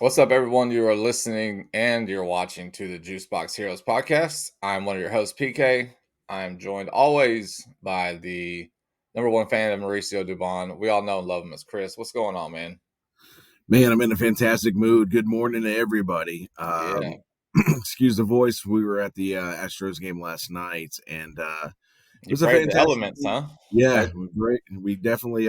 What's up, everyone? You are listening and you're watching to the Juicebox Heroes podcast. I'm one of your hosts, PK. I'm joined always by the number one fan of Mauricio Dubon. We all know and love him as Chris. What's going on, man? Man, I'm in a fantastic mood. Good morning to everybody. Yeah, Excuse the voice. We were at the Astros game last night, and it you was a brave the fantastic elements, game. huh? Yeah, Like, great. We definitely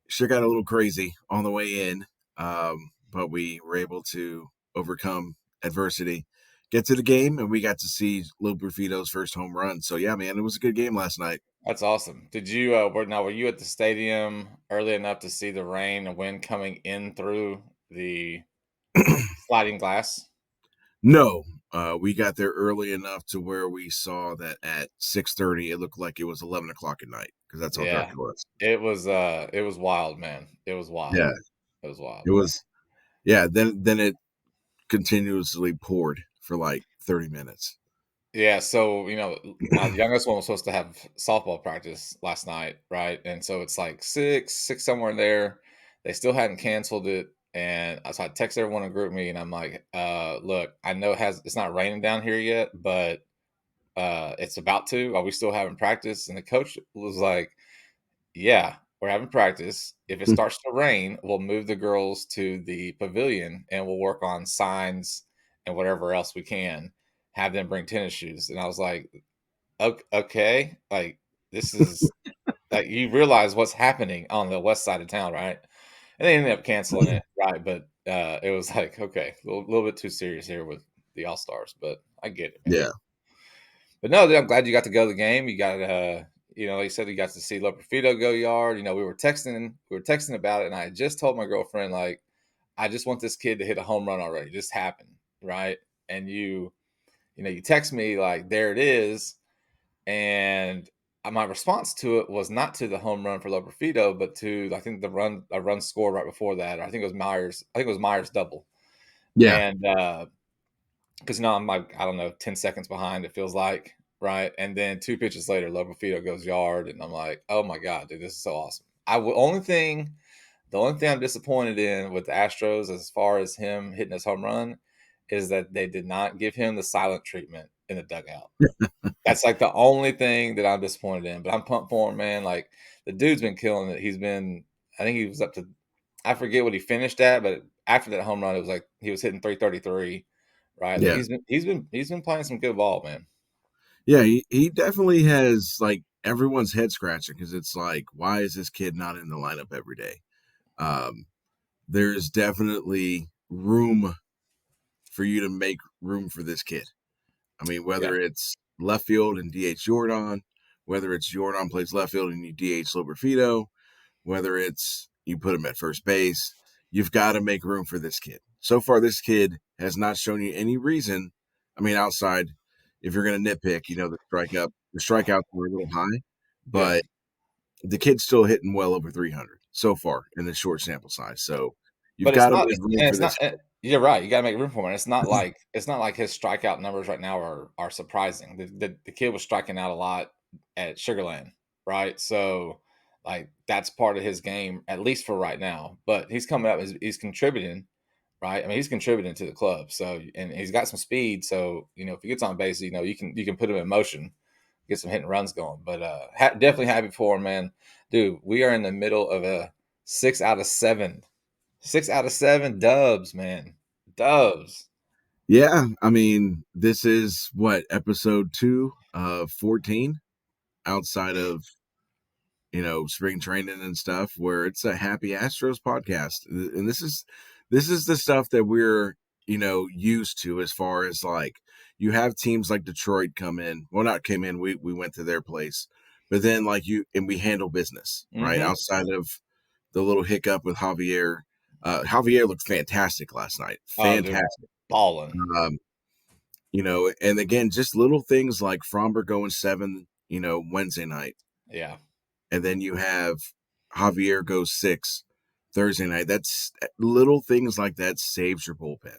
sure got a little crazy on the way in, but we were able to overcome adversity, get to the game, and we got to see Lil Burfito's first home run. So yeah, man, it was a good game last night. that's awesome. Did you were you at the stadium early enough to see the rain and wind coming in through the sliding glass? No, we got there early enough to where we saw that at 6:30 it looked like it was 11 o'clock at night because that's how dark Yeah. it was. It was wild, man. It was wild. Yeah, It was wild. it was. Yeah, then it continuously poured for like 30 minutes. Yeah, so my youngest one was supposed to have softball practice last night, right? And so it's like six somewhere in there. They still hadn't canceled it, and so I text everyone in group me, and I'm like, "Look, I know it's not raining down here yet, but it's about to. Are we still having practice?" And the coach was like, "Yeah, we're having practice. If it starts to rain, we'll move the girls to the pavilion, and we'll work on signs and whatever else we can. Have them bring tennis shoes." And I was like, Okay, like, this is like, you realize what's happening on the west side of town, right? And they ended up canceling it, right? But, it was like, okay, a little bit too serious here with the All-Stars, but I get it, man. Yeah, But no, dude, I'm glad you got to go to the game. You got, like you said, you got to see Loperfido go yard. We were texting about it, and I just told my girlfriend, like, "I just want this kid to hit a home run already, just happen," right? And you text me like, "There it is," and my response to it was not to the home run for Loperfido, but to I think a run scored right before that. I think it was Myers. I think it was Myers double, yeah, and because I'm like I don't know 10 seconds behind. It feels like right, and then two pitches later, Loperfido goes yard, and I'm like, oh my god, dude, this is so awesome. The only thing I'm disappointed in with the Astros as far as him hitting his home run is that they did not give him the silent treatment in the dugout. That's like the only thing that I'm disappointed in, but I'm pumped for him, man. Like the dude's been killing it. I think he was up to, I forget what he finished at, but after that home run, it was like he was hitting 333, right? Like yeah, he's been playing some good ball, man. yeah. He definitely has like everyone's head scratching because it's like, why is this kid not in the lineup every day? Um, there's definitely room for you to make room for this kid. I mean, Yeah, whether it's left field and DH Jordan, whether it's Jordan plays left field and you DH Loberfido, whether it's you put him at first base, you've got to make room for this kid. So far, this kid has not shown you any reason. I mean, outside if you're going to nitpick, the strikeouts were a little high, yeah. but the kid's still hitting well over 300 so far in the short sample size. So you've But it's got to not, make it's, room and for it's not. this You're right. You got to make room for him. It's not like his strikeout numbers right now are surprising. The kid was striking out a lot at Sugarland, right? So like that's part of his game, at least for right now. But he's coming up. He's contributing, right? I mean, he's contributing to the club. So and he's got some speed. So if he gets on base, you can put him in motion, get some hit and runs going. But definitely happy for him, man. Dude, we are in the middle of a 6 out of 7 6 out of 7 dubs, man. Dubs. Yeah, I mean, this is what episode 2 of 14 outside of, spring training and stuff where it's a happy Astros podcast. And this is the stuff that we're, used to as far as like you have teams like Detroit come in. Well, not came in, we went to their place. But then like we handle business, right? Mhm. Outside of the little hiccup with Javier. Javier looked fantastic last night. Oh, dude, Fantastic. balling. Um, and again, just little things like Fromber going 7, Wednesday night, Yeah, and then you have Javier goes 6 Thursday night. That's little things like that saves your bullpen,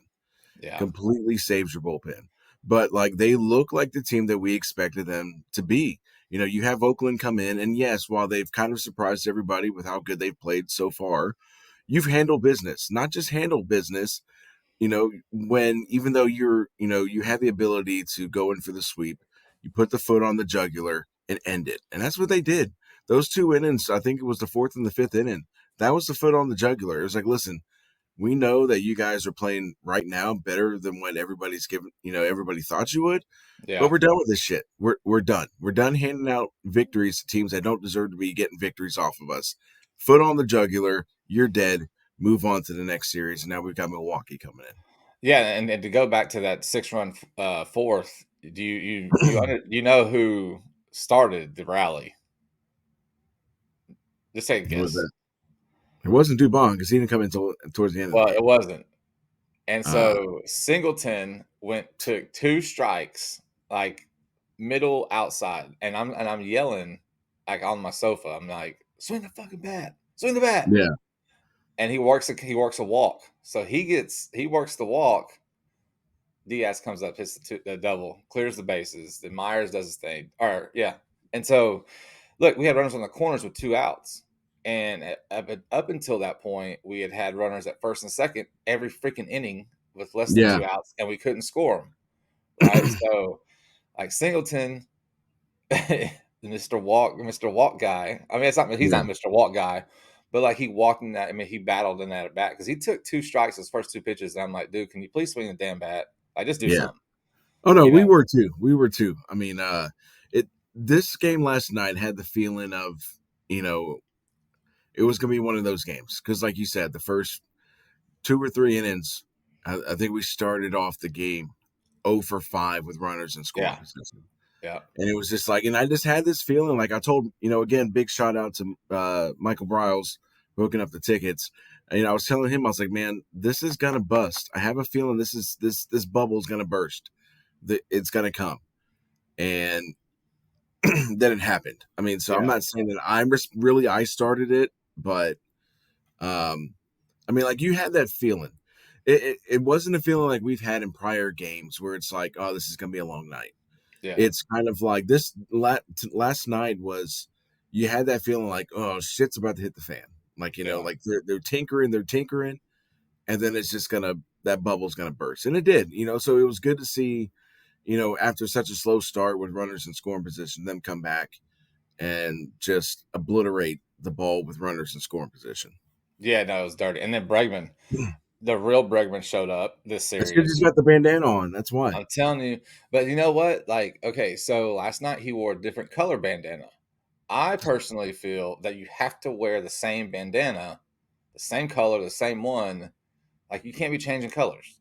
yeah. completely saves your bullpen. But like they look like the team that we expected them to be. You have Oakland come in, and yes, while they've kind of surprised everybody with how good they've played so far, you've handled business, not just handled business. When even though you have the ability to go in for the sweep, you put the foot on the jugular and end it. And that's what they did. Those 2 innings, I think it was the fourth and the fifth inning, that was the foot on the jugular. It was like, listen, we know that you guys are playing right now better than what everybody thought you would, but Yeah. we're done with this shit. We're done. We're done handing out victories to teams that don't deserve to be getting victories off of us. Foot on the jugular, you're dead. Move on to the next series. And now we've got Milwaukee coming Yeah, and to go back to that 6-run fourth, do in. you know who started the rally? Just take a Who was guess. that? It wasn't Dubon because he didn't come until towards the end of the Well, game. it wasn't. And Uh, so Singleton took 2 strikes, like middle outside, and I'm yelling like on my sofa. I'm like, swing the fucking bat, swing the bat. yeah, And he works a walk. So he works the walk. Diaz comes up, hits the double, clears the bases. Then Myers does his thing. Or yeah. And so look, we had runners on the corners with 2 outs. And up until that point, we had runners at first and second every freaking inning with less than yeah, 2 outs, and we couldn't score them, right? So, like Singleton, Mr. Walk guy. I mean, he's yeah, not Mr. Walk guy, but like he walked in that. I mean, he battled in that at bat because he took 2 strikes his first 2 pitches, and I'm like, dude, can you please swing the damn bat? Like, just do yeah. something, Oh no, you we know? were too. We were too. I mean, it this game last night had the feeling of you know it was going to be one of those games because, like you said, the first 2 or 3 innings, I think we started off the game 0 for 5 with runners in scoring Yeah, position. yeah, And it was just like, and I just had this feeling, like I told, again, big shout out to Michael Bryles hooking up the tickets. And I was telling him, I was like, man, this is gonna bust. I have a feeling this bubble is gonna burst. It's gonna come, and then it happened. I mean, so I'm yeah, not saying that really I started it, but um, I mean, like you had that feeling. It wasn't a feeling like we've had in prior games where it's like, oh, this is gonna be a long night. yeah, It's kind of like last night was you had that feeling like, oh, shit's about to hit the fan. Like, yeah. like they're tinkering, and then it's just that bubble's gonna burst. And it did, so it was good to see, after such a slow start with runners in scoring position, them come back and just obliterate the ball with runners in scoring position. Yeah, no, it was dirty. And then Bregman, the real Bregman showed up this That's because series. he's got the bandana on. That's why. I'm telling you. But you know what? Like, okay, so last night he wore a different color bandana. I personally feel that you have to wear the same bandana, the same color, the same one. Like, you can't be changing colors.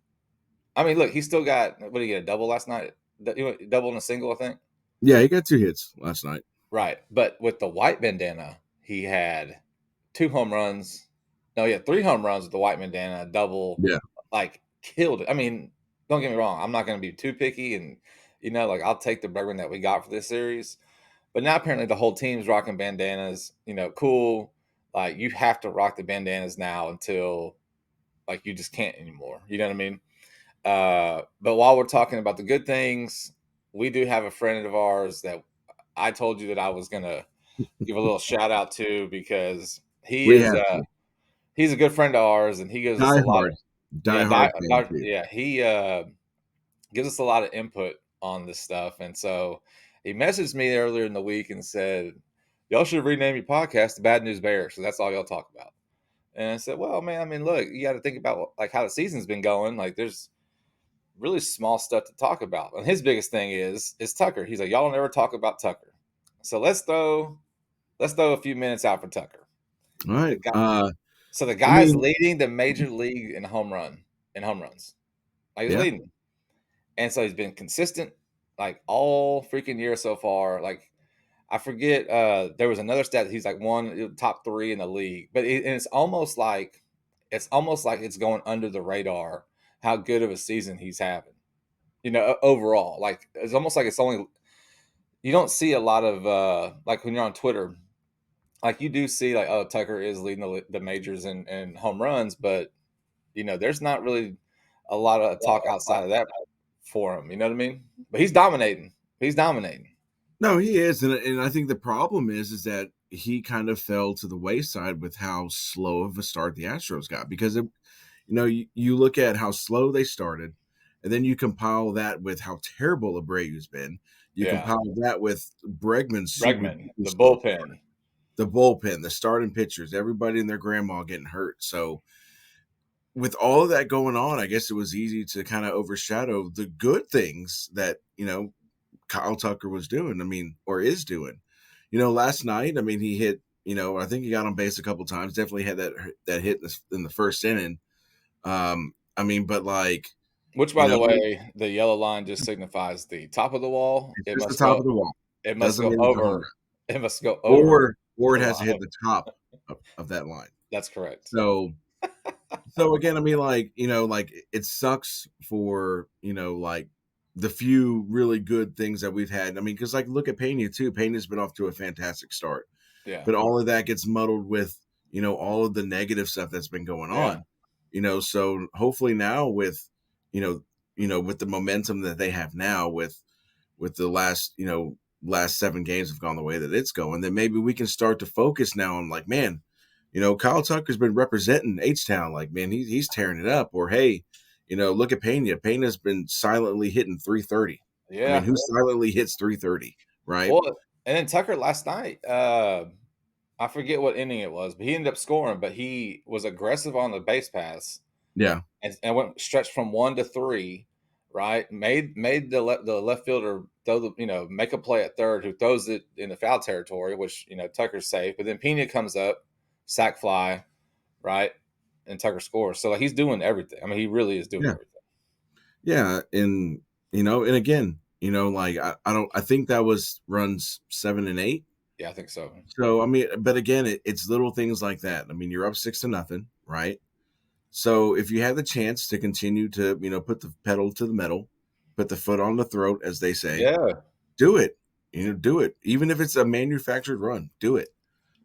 I mean, look, he still got what did he get, a double last night? Double and a single, I think. Yeah, he got 2 hits last night. Right. But with the white bandana, he had 2 home runs. No, he had 3 home runs with the white bandana, a double, Yeah. like killed it. I mean, don't get me wrong. I'm not going to be too picky, and like I'll take the Bregman that we got for this series. But now apparently the whole team's rocking bandanas. Cool. Like you have to rock the bandanas now until like you just can't anymore. You know what I mean? But while we're talking about the good things, we do have a friend of ours that I told you that I was gonna give a little shout out to because We have to. he's a good friend of ours and he gives us a Die lot of hard. Die hard fan too. yeah, he gives us a lot of input on this stuff. And so he messaged me earlier in the week and said, y'all should rename your podcast the Bad News Bears. So that's all y'all talk about. And I said, well, man, I mean, look, you got to think about like how the season's been going. Like there's really small stuff to talk about. And his biggest thing is Tucker. He's like, y'all never talk about Tucker. So let's throw a few minutes out for Tucker. All The right. guy, so the I guy's mean, leading the major league in home runs. Like he's yeah, leading. And so he's been consistent like all freaking year so far. Like I forget there was another stat that he's like one top 3 in the league. But and it's almost like it's going under the radar how good of a season he's having. Overall. Like it's almost like it's only you don't see a lot of like when you're on Twitter, like you do see like oh Tucker is leading the majors in home runs, but there's not really a lot of talk outside of that for him. You know what I mean? But he's dominating. He's dominating. no, he is, and I think the problem is that he kind of fell to the wayside with how slow of a start the Astros got because you look at how slow they started, and then you compile that with how terrible Abreu's been. You Yeah. compile that with Bregman's super Bregman, duper the slow start, bullpen. the bullpen, the starting pitchers, everybody and their grandma getting hurt. So with all of that going on, I guess it was easy to kind of overshadow the good things that Kyle Tucker was doing. I mean, or is doing. Last night, I mean, he hit. I think he got on base a couple times. Definitely had that hit in the first inning. I mean, but like, Which, you by know, the way, the yellow line just signifies the top of the wall. it's just the top of the wall. It must Doesn't go mean it's a home run. over. It must go over Or the it has to hit line. the top of that line. That's correct. So again, I mean, like it sucks for like the few really good things that we've had. I mean, because like look at Pena too. Pena's been off to a fantastic start, Yeah. but all of that gets muddled with all of the negative stuff that's been going Yeah. on. So hopefully now with you know with the momentum that they have now with the last 7 games have gone the way that it's going, then maybe we can start to focus now on like, man, Kyle Tucker's been representing H Town. Like, man, he's tearing it up. Or hey, look at Pena. Pena's been silently hitting 330. I mean, Yeah. who silently hits 330, right? Well, and then Tucker last night, I forget what inning it was, but he ended up scoring. But he was aggressive on the base pass Yeah, and went stretched from 1 to 3. Right, made the left fielder throw make a play at third, who throws it in the foul territory, which Tucker's safe. But then Pena comes up, sack fly, right, and Tucker scores. So like he's doing everything. I mean, he really is doing yeah, everything. yeah. And again, like I think that was runs 7 and 8. Yeah, I think so. So I mean, but again, it's little things like that. I mean, you're up 6-0, right? So if you have the chance to continue to, put the pedal to the metal, put the foot on the throat, as they say, Yeah, do it. Do it. Even if it's a manufactured run, do it.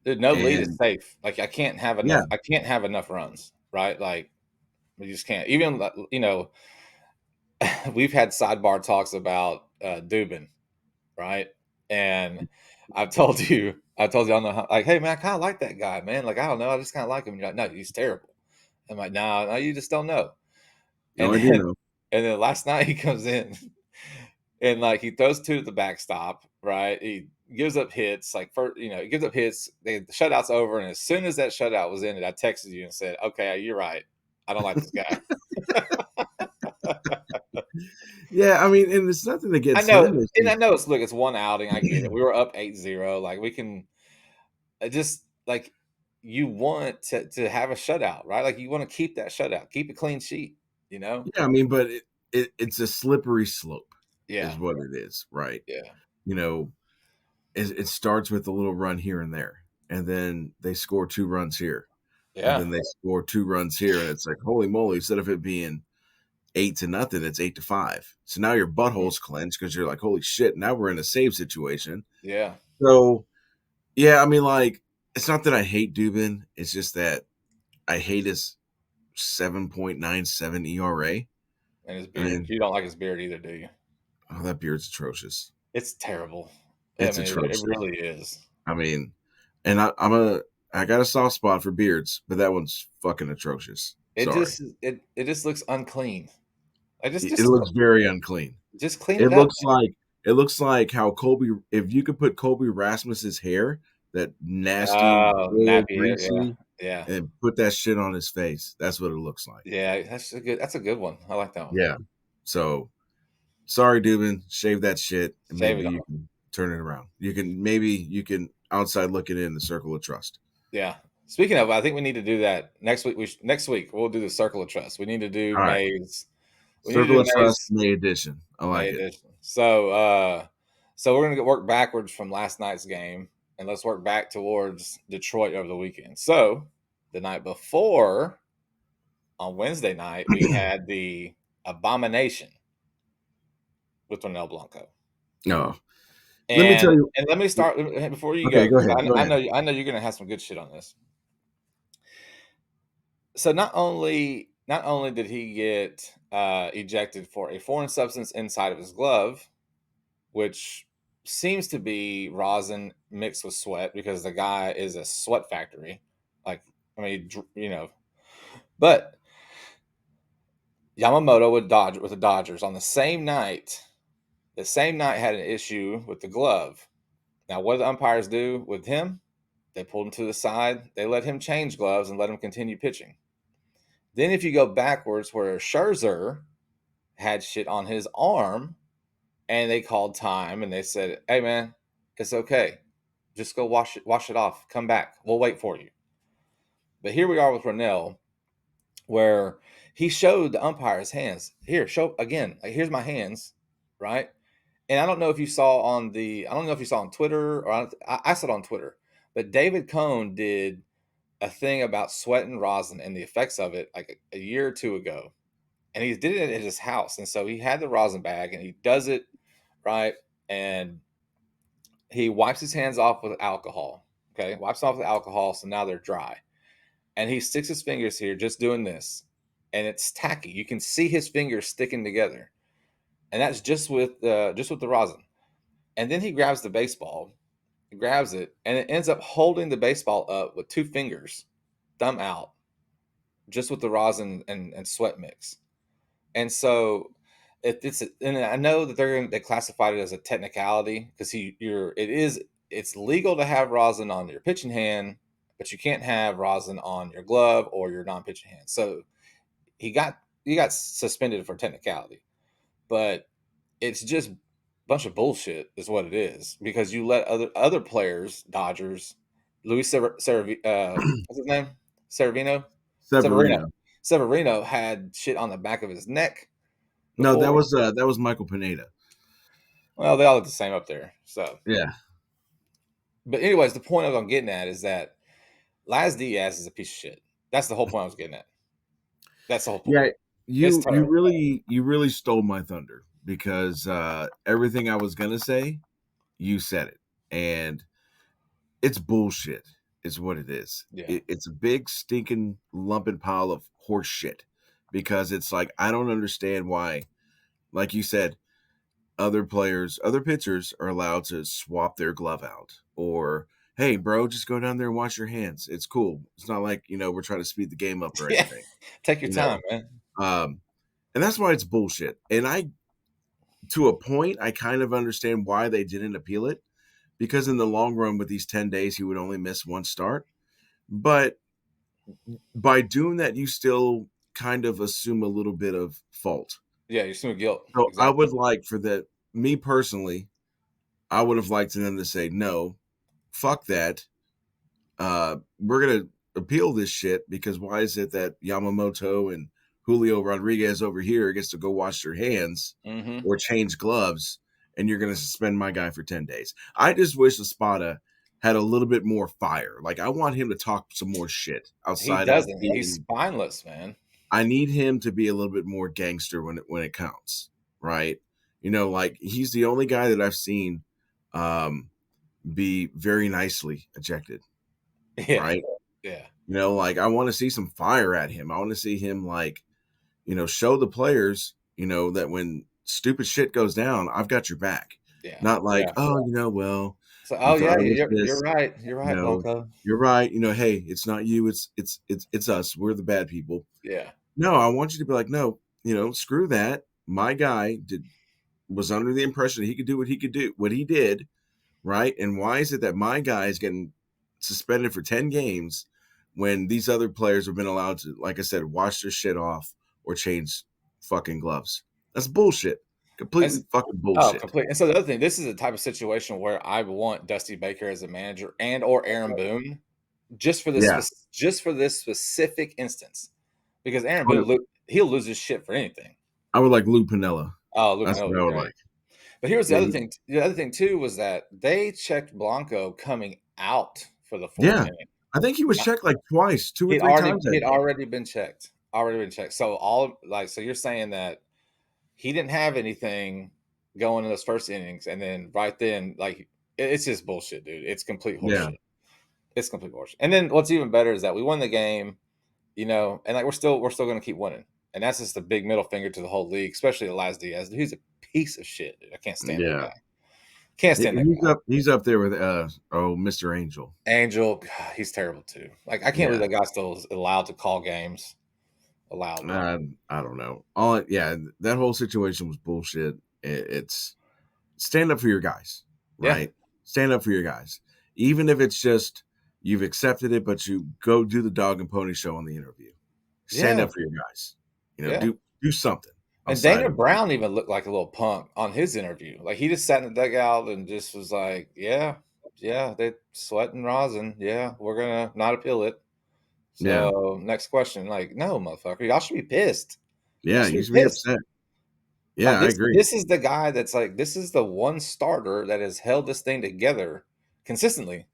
dude, no lead is And safe. Like I can't have yeah, enough. I can't have enough runs. Right, like we just can't. Even we've had sidebar talks about Dubin, right? And I don't know how, like, hey man, I kind of like that guy, man. Like, I don't know, I just kind of like him. And you're like, no, he's terrible. I'm like, nah, no, you just don't know. no, And I do then know. and then last night he comes in and like he throws two to the backstop, right? He gives up hits, like first, he gives up hits. The shutout's over, and as soon as that shutout was ended, I texted you and said, okay, you're right. I don't like this guy. Yeah, I mean, and it's nothing I against know, him. It's and I just know it's one outing. I get it. We were up 8-0. Like we can just like you want to have a shutout, right? Like you want to keep that shutout, keep a clean sheet, you know? yeah, I mean, but it's a slippery slope, Yeah, is what it is, right? yeah, You know, it starts with a little run here and there, and then they score 2 runs here, and yeah, then they score 2 runs here, and it's like, holy moly! Instead of it being 8-0, it's 8-5. So now your mhm, butthole's clenched because you're like, holy shit! Now we're in a save situation. yeah. So yeah, I mean, like, it's not that I hate Dubin. It's just that I hate his 7.97 ERA. And his I beard. mean, You don't like his beard either, do you? oh, that beard's atrocious. It's terrible. I It's mean, it atrocious. really is. I mean, and I got a soft spot for beards, but that one's fucking atrocious. Sorry. It just looks unclean. I It looks very unclean. just clean It it up. looks like it looks like how Colby, if you could put Colby Rasmus's hair, that nasty, Oh, old, nappy hair. Yeah, greasy, yeah, and put that shit on his face. That's what it looks like. yeah. That's a good one. I like that one. Yeah. So sorry, Dubin, shave that shit, and Save maybe it you all. can turn it around. You can outside looking in the circle of trust. Yeah. Speaking of, I think we need to do that next week. Next week we'll do the circle of trust. We need to do All right. May's. We need to Circle do of trust, May's May edition. I May like it. edition. So we're gonna work backwards from last night's game, and let's work back towards Detroit over the weekend. So the night before, on Wednesday night, we had the abomination with Ronell Blanco. No. Let me tell And you. and let me start before you Okay, go, go because ahead. Go ahead. I know you're gonna have some good shit on this. So not only did he get ejected for a foreign substance inside of his glove, which seems to be rosin mixed with sweat because the guy is a sweat factory. Like, I mean, but Yamamoto with the Dodgers on the same night. The same night had an issue with the glove. Now, what did the umpires do with him? They pulled him to the side. They let him change gloves and let him continue pitching. Then, if you go backwards, where Scherzer had shit on his arm, and they called time and they said, "Hey, man, it's okay. Just go wash it off. Come back. We'll wait for you." But here we are with Ronell, where he showed the umpire his hands. Here, show again. Like, here's my hands, right? And I don't know if you saw I don't know if you saw on Twitter or I saw it on Twitter, but David Cohn did a thing about sweat and rosin and the effects of it like a year or two ago. And he did it at his house. And so he had the rosin bag and he does it, right? And he wipes his hands off with alcohol. Okay. Wipes off with alcohol. So now they're dry. And he sticks his fingers here just doing this. And it's tacky. You can see his fingers sticking together. And that's just with the rosin. And then he grabs the baseball, he grabs it, and it ends up holding the baseball up with two fingers, thumb out, just with the rosin and sweat mix. And so and I know that they classified it as a technicality because it's legal to have rosin on your pitching hand, but you can't have rosin on your glove or your non-pitching hand. So he got suspended for technicality, but it's just a bunch of bullshit is what it is because you let other players, Dodgers, what's his name? Severino? Severino. Severino. Severino had shit on the back of his neck No, before. that was Michael Pineda. Well, they all look the same up there. So, Yeah. but anyways, the point I'm getting at is that Laz Diaz is a piece of shit. That's the whole point I was getting at. That's the whole point. Yeah, It's you terrible. really stole my thunder because everything I was gonna say, you said it. And it's bullshit, is what it is. Yeah. It's a big stinking lumping pile of horse shit because it's like I don't understand why, like you said, other pitchers are allowed to swap their glove out or hey, bro, just go down there and wash your hands. It's cool. It's not like we're trying to speed the game up or Yeah. anything. Take your You time, know, man. and that's why it's bullshit. And to a point, I kind of understand why they didn't appeal it because in the long run, with these 10 days, he would only miss one start. But by doing that, you still kind of assume a little bit of fault. Yeah, you're assuming guilt. So I Exactly. would like for me personally, I would have liked them to say, no, fuck that. We're going to appeal this shit because why is it that Yamamoto and Julio Rodriguez over here gets to go wash their hands Mm-hmm. or change gloves and you're going to suspend my guy for 10 days? I just wish Espada had a little bit more fire. Like, I want him to talk some more shit He outside of doesn't. He's being. spineless, man. I need him to be a little bit more gangster when it counts, right? Like he's the only guy that I've seen um, be very nicely ejected, Yeah. right? Yeah. Like I want to see some fire at him. I want to see him like, show the players, that when stupid shit goes down, I've got your back. Yeah. Not like, Yeah. oh, well, So, we oh thought yeah, it was you're this. right. You're You right, know, Blanco. you're right. Hey, it's not you. It's us. We're the bad people. Yeah. No, I want you to be like, no, screw that. My guy was under the impression that he could do what he did, right? And why is it that my guy is getting suspended for 10 games when these other players have been allowed to, like I said, wash their shit off or change fucking gloves? That's bullshit. That's Completely fucking oh, bullshit. complete. And so the other thing, this is a type of situation where I want Dusty Baker as a manager and or Aaron Boone Yeah. just for this specific instance, because Aaron I would, Boone he'll lose his shit for anything. I would like Lou Pinella. Oh, That's Lupin would what be I would great. like. But here's the Yeah. other thing. The other thing too was that they checked Blanco coming out for the fourth Yeah. inning. I think he was checked like twice, 2 or 3 times that He'd game. already been checked. Already been checked. So so you're saying that he didn't have anything going in those first innings, and then right then, like it's just bullshit, dude. It's complete Yeah. horseshit. It's complete horseshit. And then what's even better is that we won the game, and like we're still going to keep winning, and that's just a big middle finger to the whole league, especially Elias Diaz. He's a piece of shit, dude. I can't stand that Yeah. guy. Can't stand that guy. He's up there with Mr. Angel. Angel, God, he's terrible too. Like I can't believe Yeah. that guy still is allowed to call games allowedly. I don't know. Yeah, that whole situation was bullshit. It's stand up for your guys, Yeah, right? Stand up for your guys. Even if it's just you've accepted it, but you go do the dog and pony show on the interview. Stand yeah, up for your guys. yeah. Do something And outside Daniel of Brown even looked like a little punk on his interview. Like he just sat in the dugout and just was like, "Yeah, yeah, they sweating rosin. Yeah, we're gonna not appeal it." yeah, So next question, like, no, motherfucker, y'all should be pissed. Y'all yeah. should You be should be pissed. upset. Yeah, Like I this, agree. this is the guy that's like, this is the one starter that has held this thing together consistently,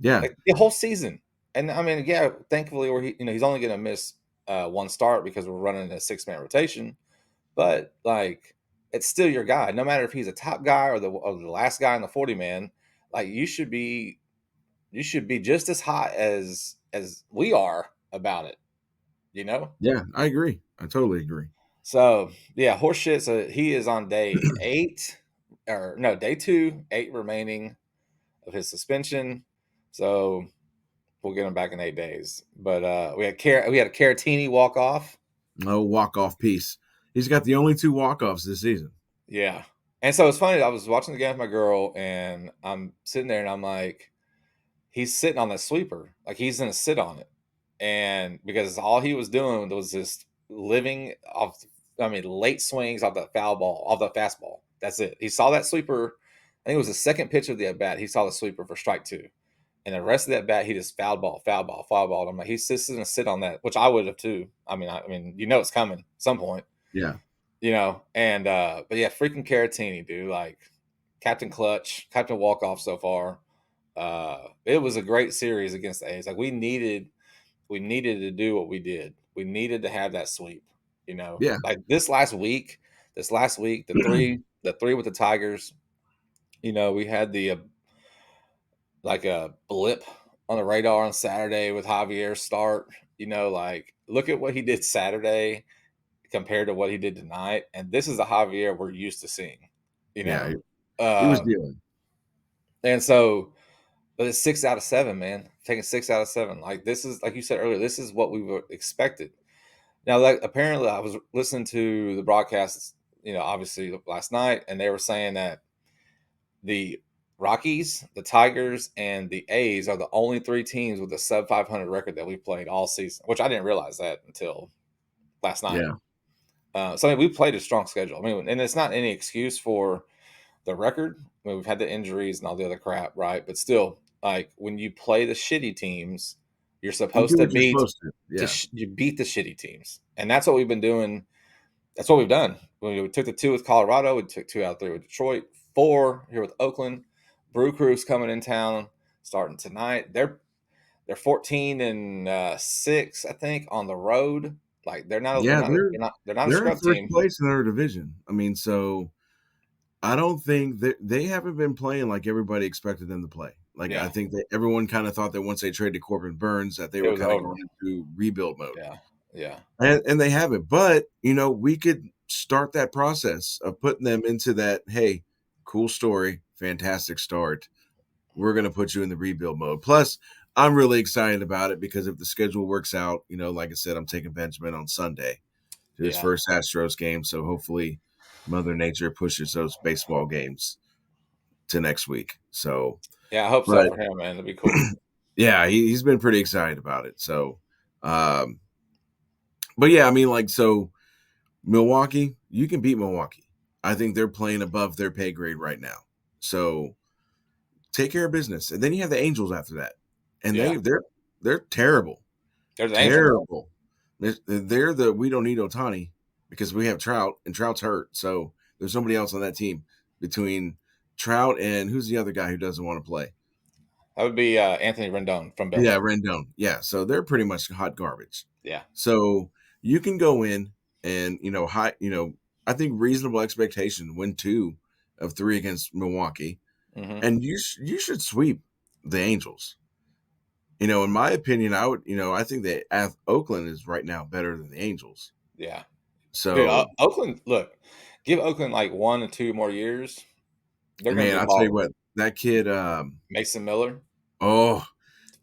Yeah, like the whole season. And I mean, yeah, thankfully, he's only gonna miss one start because we're running a 6-man rotation. But like, it's still your guy, no matter if he's a top guy or the last guy in the 40 man. Like you should be just as hot as we are about it, you know. yeah. I agree. I totally agree. So yeah, horseshit. So he is on day 8, or no, day 2, 8 remaining of his suspension. So we'll get him back in 8 days. But we had a Caratini walk off. No walk off piece. He's got the only 2 walk offs this season. Yeah. And so it's funny. I was watching the game with my girl, and I'm sitting there, and I'm like, he's sitting on the sweeper, like he's gonna sit on it, and because all he was doing was just living off. I mean, late swings off the foul ball, off the fastball. That's it. He saw that sweeper. I think it was the second pitch of the at bat. He saw the sweeper for strike 2, and the rest of that bat, he just foul ball, foul ball, foul ball. And I'm like, he's just gonna sit on that, which I would have too. I mean, it's coming at some point, Yeah, and but yeah, freaking Caratini, dude, like Captain Clutch, Captain Walk Off so far. It was a great series against the A's. Like we needed to do what we did. We needed to have that sweep. yeah, Like this last week, the three with the Tigers. We had the like a blip on the radar on Saturday with Javier's start. Like look at what he did Saturday compared to what he did tonight, and this is the Javier we're used to seeing. You yeah. know, He was uh, dealing. and so but it's 6 out of 7, man. Taking 6 out of 7. Like this is like you said earlier, this is what we were expected. Now, like apparently I was listening to the broadcasts, obviously last night, and they were saying that the Rockies, the Tigers, and the A's are the only 3 teams with a sub 500 record that we've played all season, which I didn't realize that until last night. Yeah, So I mean, we played a strong schedule. I mean, and it's not any excuse for the record. I mean, we've had the injuries and all the other crap, right? But still, like when you play the shitty teams, you're you supposed do to what you're beat supposed to. Yeah, you beat the shitty teams, and that's what we've been doing. That's what we've done. We took the 2 with Colorado. We took 2 out of 3 with Detroit. 4 here with Oakland. Brew Crew's coming in town starting tonight. They're 14-6, I think, on the road. Like they're not they're yeah. not they're not a They're in scrub first team. place in their division. I mean, so I don't think that they haven't been playing like everybody expected them to play. Like I Yeah, think that everyone kind of thought that once they traded Corbin Burns that they it were was kind of over. going into rebuild mode, Yeah, yeah, and they haven't. But we could start that process of putting them into that. Hey, cool story, fantastic start. We're going to put you in the rebuild mode. Plus, I'm really excited about it because if the schedule works out, like I said, I'm taking Benjamin on Sunday to his yeah, first Astros game. So hopefully, Mother Nature pushes those baseball games to next week. So, yeah. I hope so but for him, man. It'd be cool. yeah, he's been pretty excited about it. So, um, but yeah, I mean, like, so Milwaukee, you can beat Milwaukee. I think they're playing above their pay grade right now. So take care of business, and then you have the Angels after that, and Yeah, they're terrible, there's an angel. terrible. They're the we don't need Otani because we have Trout, and Trout's hurt, so there's nobody else on that team between Trout and who's the other guy who doesn't want to play? That would be Anthony Rendon from Yeah, Belmont. Rendon. Yeah, so they're pretty much hot garbage. Yeah, So you can go in and I think reasonable expectation win 2 of 3 against Milwaukee, hmm, and you should sweep the Angels. In my opinion, I think that Oakland is right now better than the Angels. yeah. Dude, So Oakland. Look, give Oakland like 1 or 2 more years. They're going to Man, be I'll tell you ballers. what, that kid, Mason Miller, oh,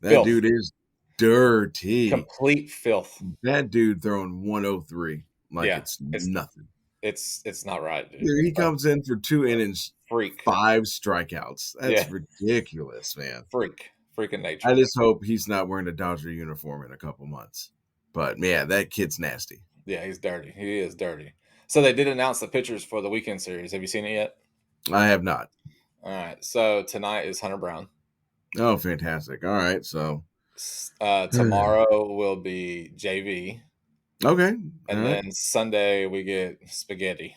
that filth, dude is dirty. complete filth. That dude throwing 103 like Yeah, it's it's nothing. it's not right, dude. Dude, he Like comes in for 2 innings, freak. 5 strikeouts. That's Yeah, ridiculous, man. freaking I nature. just hope he's not wearing a Dodger uniform in a couple months. But, man, that kid's nasty. Yeah, he's dirty. He is dirty. So they did announce the pitchers for the weekend series. Have you seen it yet? I have not. All right. So tonight is Hunter Brown. Oh, fantastic. Alright, so Tomorrow will be JV, okay, and alright. then Sunday we get Spaghetti.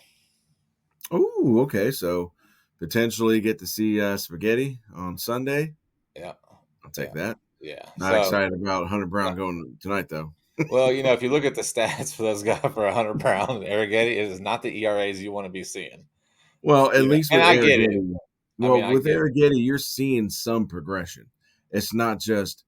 Ooh, okay, so potentially get to see, Spaghetti on Sunday. Yeah, I'll take yeah, that. yeah. Not So, excited about Hunter uh, Brown going tonight, though. well, if you look at the stats for those guys for Hunter Brown and Arrighetti, it is not the ERAs you want to be seeing. Well, at least And with I get it. Arrighetti I mean, well, I with get it. Arrighetti, you're seeing some progression. It's not just,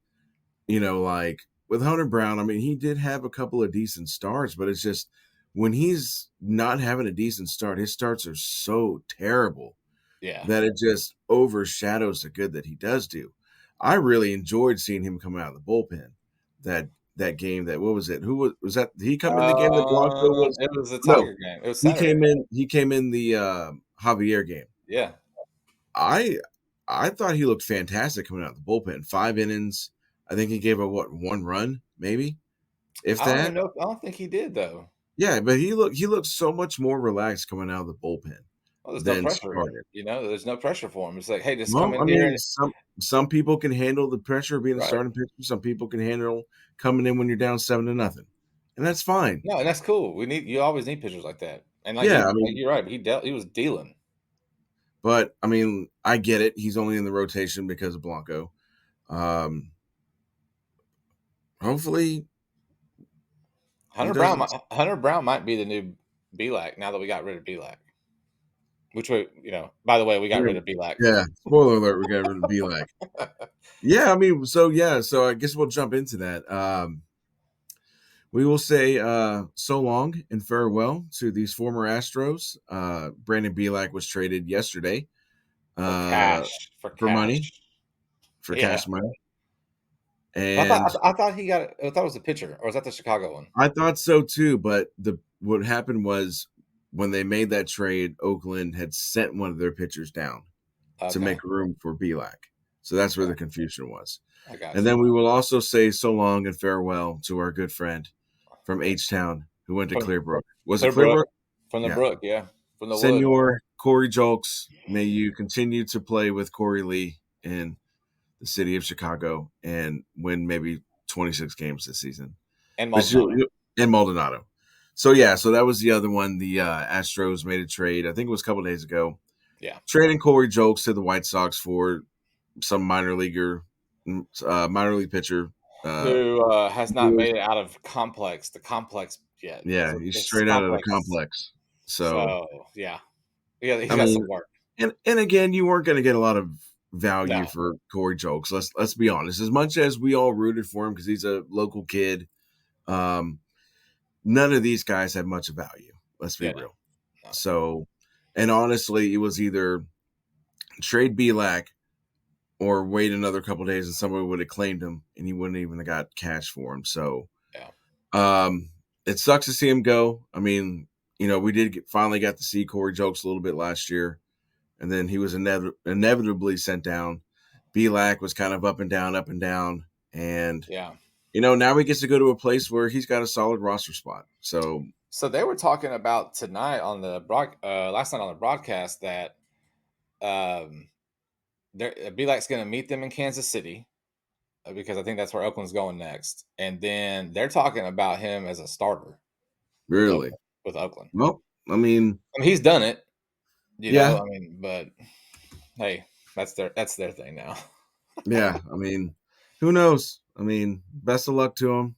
like with Hunter Brown, I mean, he did have a couple of decent starts, but it's just when he's not having a decent start, his starts are so terrible Yeah. that it just overshadows the good that he does do. I really enjoyed seeing him come out of the bullpen. That that game that what was it? Who was that? Did he come in the game that Blanco was It was a no, Tiger game. It was Saturday. he came in the Javier game. Yeah. I I thought he looked fantastic coming out of the bullpen. 5 innings. I think he gave a what, 1 run, maybe, if I don't even that. know. I don't think he did though. Yeah, but he looked so much more relaxed coming out of the bullpen Well, there's no than pressure. started. There's no pressure for him. It's like, hey, just come Well, in I here mean, and some people can handle the pressure of being a right. starting pitcher. Some people can handle coming in when you're down 7-0, and that's fine. No, and that's cool. You always need pitchers like that. And Yeah, I like mean, you're right. He was dealing. but I mean, I get it. He's only in the rotation because of Blanco. Um, hopefully, he doesn't. Hunter Brown might be the new Belak now that we got rid of Belak. Which way, by the way, we got rid of Belak. Yeah, spoiler alert. We got rid of Belak. Yeah, I mean, so I guess we'll jump into that. We will say so long and farewell to these former Astros. Brandon Belak was traded yesterday For uh, cash. For for money, cash. for Yeah. cash money, I thought and I thought he got it. I thought it was the pitcher, or was that the Chicago one? I thought so too. But what happened was when they made that trade, Oakland had sent one of their pitchers down to Okay. make room for Belak. So that's where the confusion was. I got And you. then we will also say so long and farewell to our good friend from H Town who went to From Clearbrook. Was it Clearbrook. Clearbrook? From the Yeah. brook, yeah. From the wood. Senor Corey Jolks, may you continue to play with Corey Lee in the city of Chicago and win maybe 26 games this season. And But Maldonado. and Maldonado. So yeah, so that was the other one. The Astros made a trade. I think it was a couple days ago. Yeah. Trading Corey Jolks to the White Sox for some minor league pitcher. Who has not Brewers. made it out of the complex yet. Yeah, he's It's straight out of the complex. complex. So So yeah. Yeah, he's I got mean, some work. and again, you weren't going to get a lot of value No. for Corey Jokes. Let's be honest. As much as we all rooted for him because he's a local kid, um, none of these guys have much value. Let's be Yeah, no. real. No. So, and honestly, it was either trade Belak or wait another couple days and somebody would have claimed him and he wouldn't even have got cash for him. So, Yeah. it sucks to see him go. I mean, we finally got to see Corey Jokes a little bit last year, and then he was inevitably sent down. Belak was kind of up and down, and Yeah. now he gets to go to a place where he's got a solid roster spot. So So they were talking about tonight on the last night on the broadcast that um Belak's going to meet them in Kansas City because I think that's where Oakland's going next, and then they're talking about him as a starter with really, Oakland. With Oakland, well, I mean, I mean he's done it, yeah, I mean, but hey, that's their thing now. yeah. I mean, who knows? I mean, best of luck to him.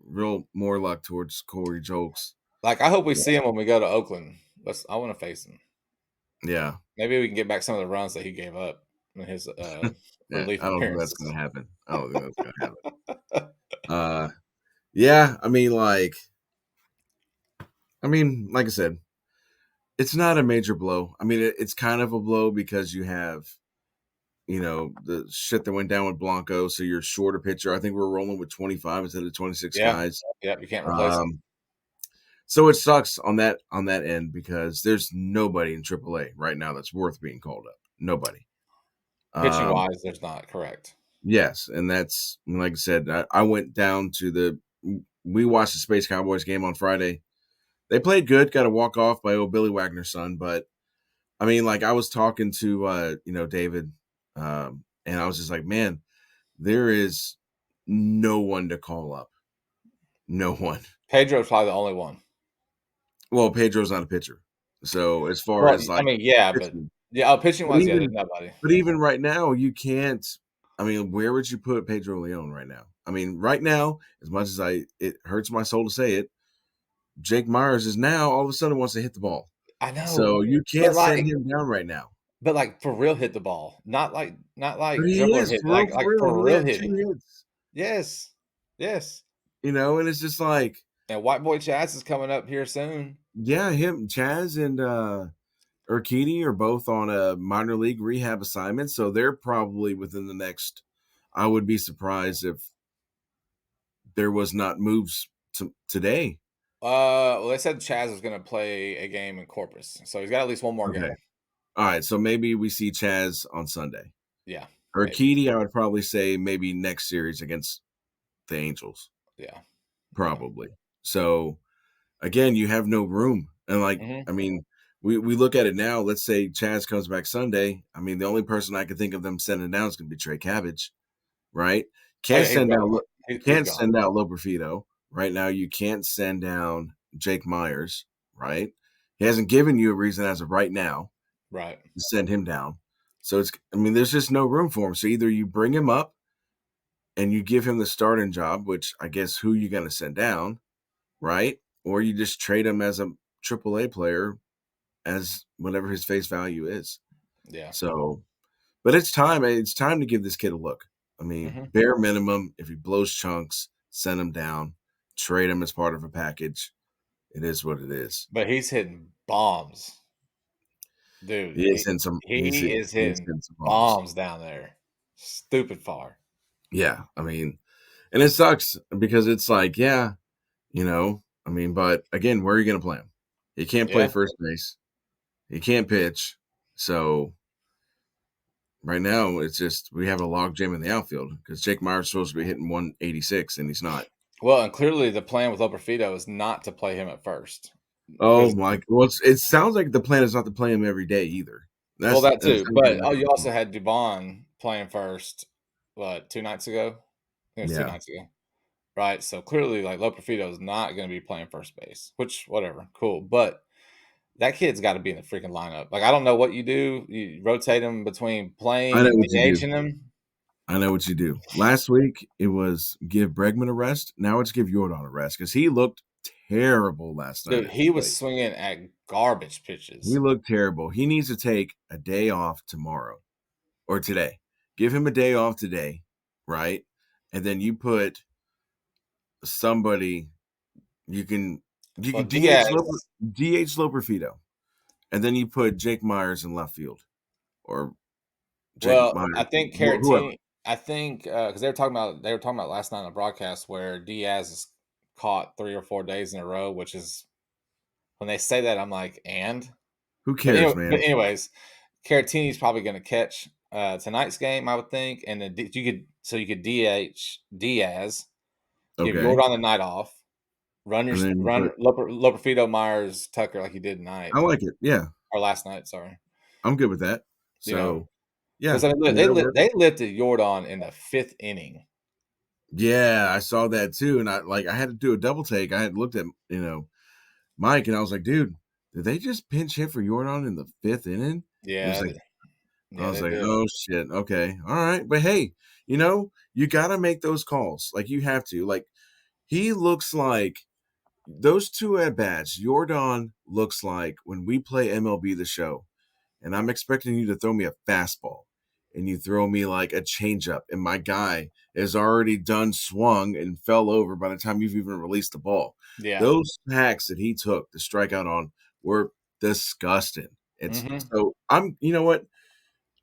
Real more luck towards Corey Jokes. Like I hope we see him when we go to Oakland. I want to face him. Yeah, Maybe we can get back some of the runs that he gave up in his yeah. relief I don't think that's appearances. gonna happen. I don't think that's gonna happen. Uh, yeah. I mean, like I said, It's not a major blow. I mean, it's kind of a blow because you have, the shit that went down with Blanco, so you're short a pitcher. I think we're rolling with 25 instead of 26 Yeah. guys. Yep, you can't replace him. Um, so it sucks on that end because there's nobody in AAA right now that's worth being called up. Nobody. Pitching Um, wise, there's not, correct. yes, and that's like I said. I went down to we watched the Space Cowboys game on Friday. They played good. Got a walk off by old Billy Wagner's son, but I mean, like I was talking to David, and I was just like, man, there is no one to call up. No one. Pedro's probably the only one. Well, Pedro's not a pitcher, so as far Well, as I like mean, yeah, but pitching, yeah, oh, pitching but wise, yeah, there's even nobody. but even right now, you can't. I mean, where would you put Pedro Leon right now? I mean, right now, as much as it hurts my soul to say it, Jake Myers is now all of a sudden wants to hit the ball, I know, so you but can't send him down right now. for real hit the ball, not like But he dribbler is hit, for like real. for He real had two hitting. hits, Yes, yes. and it's just like, And White Boy Chaz is coming up here soon. yeah, him, Chaz, and Urquidy are both on a minor league rehab assignment, so they're probably within the next. I would be surprised if there was not moves today. Well, they said Chaz was going to play a game in Corpus, so he's got at least one more Okay, game. all right, so maybe we see Chaz on Sunday. Yeah, maybe. Urquidy, I would probably say maybe next series against the Angels, Yeah, yeah. probably. So again, you have no room, and like Hmm. I mean, we look at it now. Let's say Chaz comes back Sunday. I mean, the only person I can think of them sending down is going to be Trey Cabbage, right? Oh Can't yeah, he's send gone. out He's can't gone. send out Loperfido right now. You can't send down Jake Myers, right? He hasn't given you a reason as of right now Right. to send him down. So I mean, there's just no room for him. So either you bring him up and you give him the starting job, which I guess who you going to send down, right? Or you just trade him as a AAA player as whatever his face value is. Yeah. So, but it's time. It's time to give this kid a look. I mean, Hmm. bare minimum, if he blows chunks, send him down, trade him as part of a package. It is what it is. But he's hitting bombs, dude. He is in some. He is He is hitting in some bombs. bombs down there. Stupid far. Yeah, I mean, and it sucks because it's like, yeah, I mean, but again, where are you going to play him? He can't play Yeah. first base. He can't pitch. So right now, it's just we have a log jam in the outfield because Jake Myers is supposed to be hitting 186 and he's not. Well, and clearly the plan with Loperfido is not to play him at first. Oh Because my! Well, it sounds like the plan is not to play him every day either. well, that That too. sounds But like you also had Dubon playing first. What 2 nights ago? I think it was two yeah. nights ago. Right. So clearly, like Loperfido is not going to be playing first base. Which whatever, cool. But that kid's got to be in the freaking lineup. Like I don't know what you do. You rotate him between I playing know and what you do. DHing him. I know what you do. Last week it was give Bregman a rest. Now it's give Jordan a rest because he looked terrible last night Dude, at the he was plate. swinging at garbage He pitches. looked terrible. He needs to take a day off tomorrow or today. Give him a day off today, right? And then you put somebody you Well, can Diaz. DH Loperfido, and then you put Jake Myers in left field or Jake Well, I Myers, think whoever. Caratini. I think because they were talking about last night on the broadcast where Diaz is caught 3 or 4 days in a row, which is when they say that I'm like, and Who but cares, anyway, but man? anyways, Caratini's probably going to catch tonight's game, I would think, and then you could DH Diaz, give Okay, Jordan the night off, run your and then you run put. Loperfido Myers Tucker like you did tonight I like it. Yeah, or last night. Sorry, I'm good with that. you know So yeah, because I mean I look, mean that'll work. they lifted Jordan in the fifth inning. Yeah, I saw that too, and I had to do a double take. I had looked at Mike, and I was like, dude, did they just pinch hit for Jordan in the fifth inning? He was Yeah, like, I yeah, was they like, did. oh shit, okay, all right, but hey, you got to make those calls. Like you have to. Like he looks like those two at bats. Jordan looks like when we play MLB the Show, and I'm expecting you to throw me a fastball, and you throw me like a changeup, and my guy is already done swung and fell over by the time you've even released the ball. Yeah, Those hacks that he took to strike out on were disgusting. It's Mhm. so I'm you know what?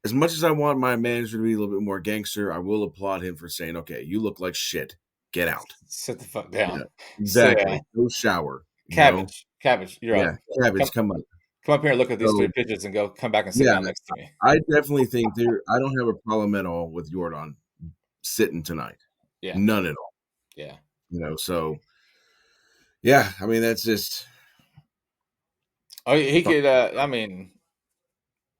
As much as I want my manager to be a little bit more gangster, I will applaud him for saying, "Okay, you look like shit. Get out." Sit the fuck Yeah, down. Sit down. exactly. Go shower, you know? Cabbage, you're Yeah, up. Come cabbage, come up. come up here and look at these 3 So, pigeons and go come back and sit yeah, down next to me. I definitely think I don't have a problem at all with Jordan sitting tonight. Yeah, None at all, yeah. so yeah, I mean, that's just Oh, he fuck could, I mean,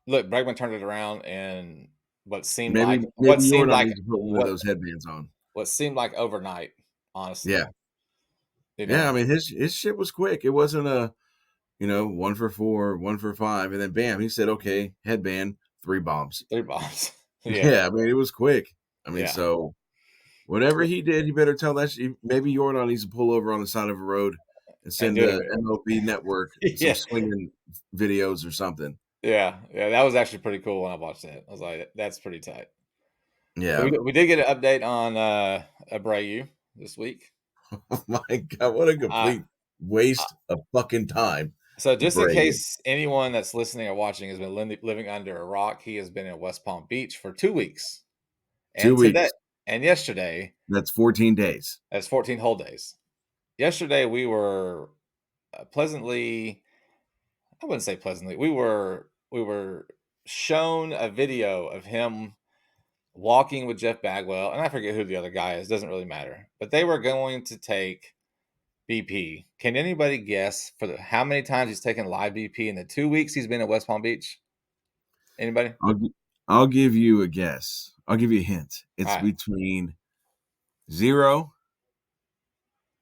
look, Bregman turned it around and what seemed like what maybe seemed Jordan like needs to put one of what those headbands on. what seemed like overnight, Yeah. honestly, you Yeah, I know? mean, his shit was quick. It wasn't a, 1 for 4, 1 for 5, and then bam, he said, "Okay, headband, 3 bombs." 3 bombs. Yeah, Yeah, I mean, it was quick. I mean, yeah. so whatever he did, he better tell that maybe Jordan needs to pull over on the side of a road and And send do it the again. MLB network some Yeah, swinging videos or something. yeah, yeah, that was actually pretty cool when I watched that. I was like, "That's pretty tight." So Yeah. we did get an update on, Abreu this week. Oh my god, what a Uh, complete uh, waste of fucking time. so just in Brave. case anyone that's listening or watching has been living under a rock, he has been in West Palm Beach for 2 weeks, 2 and today weeks. and yesterday, That's 14 days. that's 14 whole days. Yesterday, we were, pleasantly I wouldn't say pleasantly, we were shown a video of him walking with Jeff Bagwell, and I forget who the other guy is, doesn't really matter, but they were going to take BP. Can anybody guess how many times he's taken live BP in the 2 weeks he's been at West Palm Beach? Anybody? I'll gi I'll give you a guess. I'll give you a hint. It's Alright. between 0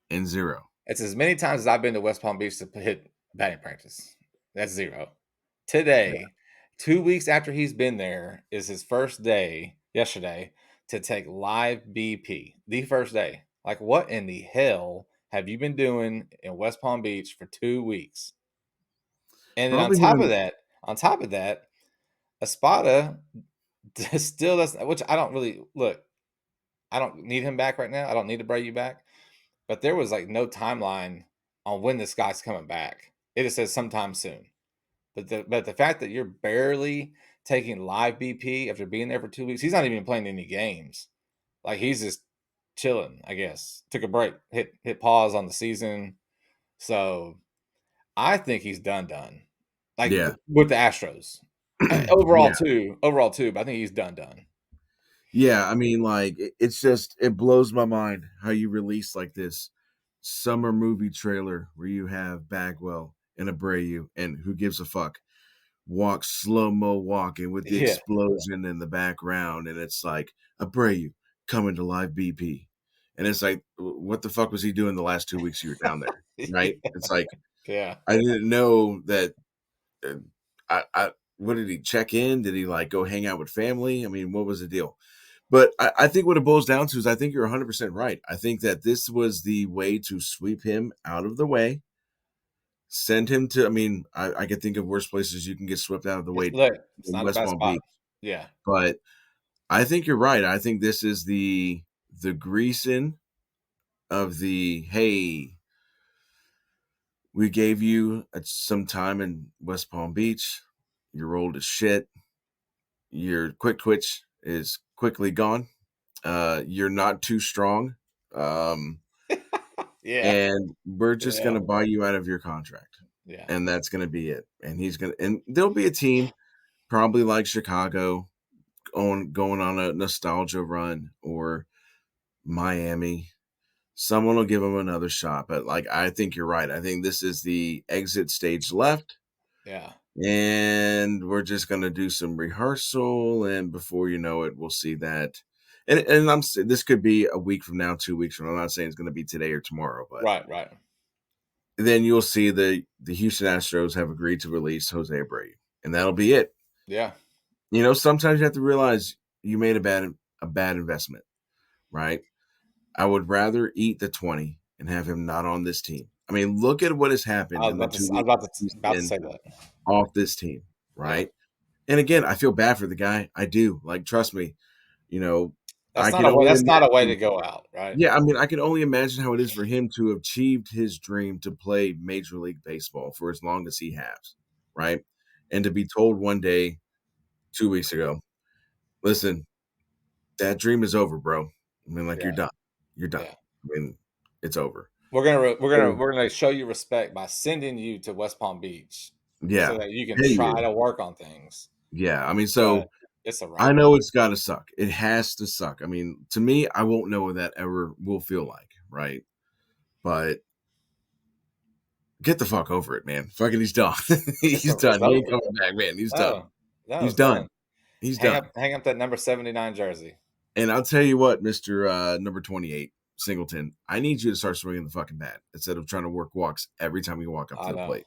and 0. It's as many times as I've been to West Palm Beach to hit batting practice. That's 0. Today, 2 weeks after he's been there, is his first day, yesterday, to take live BP. The first day. Like, what in the hell have you been doing in West Palm Beach for 2 weeks? And then Probably him. on top of that, Espada still doesn't, which I don't really look, I don't need him back right now. I don't need to bring you back. But there was like no timeline on when this guy's coming back. It just says sometime soon. But the fact that you're barely taking live BP after being there for 2 weeks, he's not even playing any games. Like he's just chilling, I guess. Took a break, hit pause on the season. So I think he's done. Like Yeah. with the Astros. Yeah. Overall too, but I think he's done. Yeah, I mean, like, it's just it blows my mind how you release, like, this summer movie trailer where you have Bagwell and Abreu and who gives a fuck, walk slow-mo walking with the Yeah. explosion in the background, and it's like, "Abreu coming to live BP." And it's like, what the fuck was he doing the last 2 weeks you were down there, right? It's like, Yeah. I didn't know that, uh, I what did he check in? Did he, like, go hang out with family? I mean, what was the deal? But I think what it boils down to is I think you're 100% right. I think that this was the way to sweep him out of the way, send him to I mean, I can think of worse places you can get swept out of the way Look, it's in not a West bad Palm spot. Beach, Yeah. but I think you're right. I think this is the greasing of the, "Hey, we gave you, some time in West Palm Beach. You're old as shit. Your quick twitch is quickly gone. You're not too strong. Um, Yeah. and we're just Yeah. gonna buy you out of your contract, Yeah. and that's gonna be it. And he's gonna and there'll be a team probably like Chicago going on a nostalgia run or Miami. Someone will give him another shot, but like I think you're right. I think this is the exit stage left, Yeah. and we're just gonna do some rehearsal, and before you know it, we'll see that. And this could be a week from now, 2 weeks from now. I'm not saying it's gonna be today or tomorrow, but Right, right. then you'll see the Houston Astros have agreed to release Jose Abreu, and that'll be it. Yeah. Sometimes you have to realize you made a bad investment, right? I would rather eat the 20 and have him not on this team. I mean, look at what has happened in the 2 I was weeks he's about to been say that. off this team, Yeah. right? And again, I feel bad for the guy. I do. Like, trust me, you know, I That's not can a way only that's not a way to imagine. go out, right? Yeah, I mean, I can only imagine how it is for him to have achieved his dream to play Major League Baseball for as long as he has. right? And to be told one day, 2 weeks ago, listen, that dream is over, bro. I mean, like, Yeah, you're done. You're done. yeah. I mean, it's over. So, We're gonna show you respect by sending you to West Palm Beach so yeah, that you can pay try you. to work on things, Yeah, I mean, but so it's a I wrap. know it's gotta suck. It has to suck. I mean, to me, I won't know what that ever will feel like, right? But get the fuck over it, man. Fucking he's done. He's It's done. He ain't over. coming back, man. He's done. No, no, He's it's done. done. He's done. Hang up that number 79 jersey. And I'll tell you what, Mr. Number 28, Singleton, I need you to start swinging the fucking bat instead of trying to work walks every time you walk up to I the know. plate.